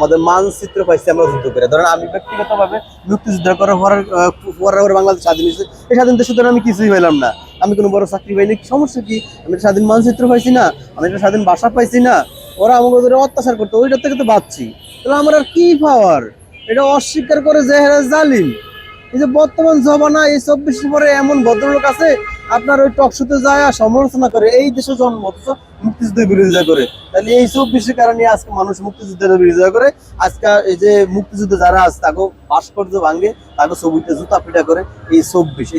আমাদের মানচিত্র পাইছি আমরা যুদ্ধ করে। ধরেন আমি ব্যক্তিগতভাবে মুক্তিযুদ্ধ করার পরে বাংলাদেশ স্বাধীন হয়েছে, এই স্বাধীন দেশে ধরে আমি কিছুই পাইলাম না, আমি কোনো বড় চাকরি পাইনি, সমস্যা কি? আমি একটা স্বাধীন মানচিত্র পাইছি না, আমি একটা স্বাধীন ভাষা পাইছি না, ওরা আমাকে ধরে অত্যাচার করতো, ওইটার থেকে তো বাঁচছি, তাহলে আমার আর কি পাওয়ার? এটা অস্বীকার করে যে হেরা জালিম। এই যে বর্তমান জমানা এই 24 পরে এমন ভদ্রলোক আছে আপনার ওই টকশোতে যায় সমালোচনা করে, এই দেশে জন্ম অথচ মুক্তিযুদ্ধের বিরোধিতা করে। তাহলে এই 24 কারণে আজকে মানুষ মুক্তিযুদ্ধের বিরোধিতা করে। আজকে এই যে মুক্তিযুদ্ধ যারা আছে তাকে ভাস্কর্য ভাঙে, তাকে ছবিতে জুতা পিটা করে। এই চব্বিশ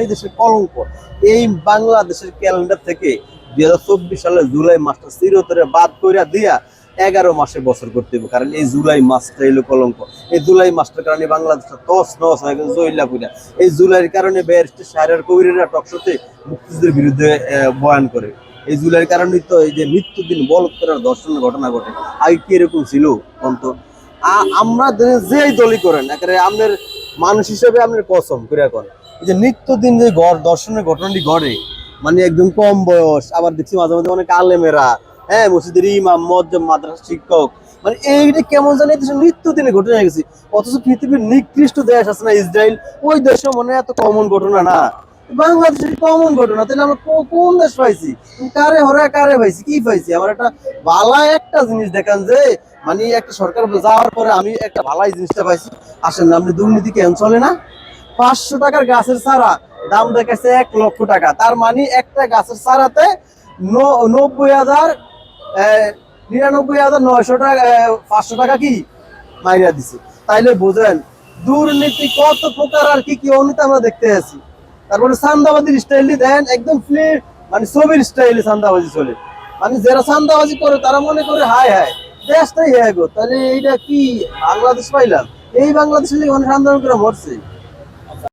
এই দেশের কলঙ্ক। এই বাংলাদেশের ক্যালেন্ডার থেকে 2024 সালের জুলাই মাসটা চিরতরে বাদ করে দিয়া 11 মাসে বছর করতে হবে, কারণ এই জুলাই মাসটা এলো কলঙ্ক। এই জুলাই মাসটার কারণে বাংলাদেশটা তস নস হয়ে গেছে জয়লা পুরা। এই জুলাইয়ের কারণে ব্যারিস্টার শাহরিয়ার কবিরেরা টকশোতে মুক্তিযুদ্ধের বিরুদ্ধে বয়ান করে। এই জুলাইয়ের কারণেই তো এই যে মৃত্যুদিন বলৎকার ধর্ষণের ঘটনা ঘটে। আগে কি এরকম ছিল অন্ত? আমরা যেই দলই করেন একেবারে আপনার মানুষ হিসেবে আপনার কসম করে করেন, এই যে নিত্যদিন যে দর্শনের ঘটনাটি ঘটে, মানে একদম কম বয়স, আবার দেখছি মাঝে মাঝে অনেক আলেমেরা, হ্যাঁ, মসজিদের ইমাম, মজ্জম, মাদ্রাসা শিক্ষক, মানে এইটা কেমন জানি নিত্যদিনের ঘটনা হয়ে গেছে। অথচ পৃথিবীর নিকৃষ্ট দেশ আছে না ইসরায়েল, ওই দেশে মনে হয় এত কমন ঘটনা না, বাংলাদেশের কমন ঘটনা। তাহলে আমরা কোন দেশ পাইছি? কারে হরা কারে পাইছি? কি পাইছি? আমার একটা ভালো একটা জিনিস দেখান যে মানে একটা সরকার যাওয়ার পরে আমি একটা ভালো জিনিসটা পাইছি। আসেন না, আপনি দুর্নীতি কেন চলে না? 500 টাকার গাছের চারা দাম দেখাচ্ছে 1,00,000 টাকা, তার মানে একটা গাছের চারাতে 99,900 টাকা, 500 টাকা কি মাইরা দিছে। তাইলে বোঝেন দুর্নীতি কত প্রকার আর কি কি অনীতি আমরা দেখতে আছি। তারপরে চান্দাবাজির স্টাইলই দেন একদম ফ্লেট, মানে ছবির স্টাইলে চান্দাবাজি চলে। মানে যারা চান্দাবাজি করে তারা মনে করে হায় হায় দেশটাই হ্যাঁ গো, তাহলে এইটা কি বাংলাদেশ পাইলাম? এই বাংলাদেশের মানুষ আন্দোলন করে মরছে।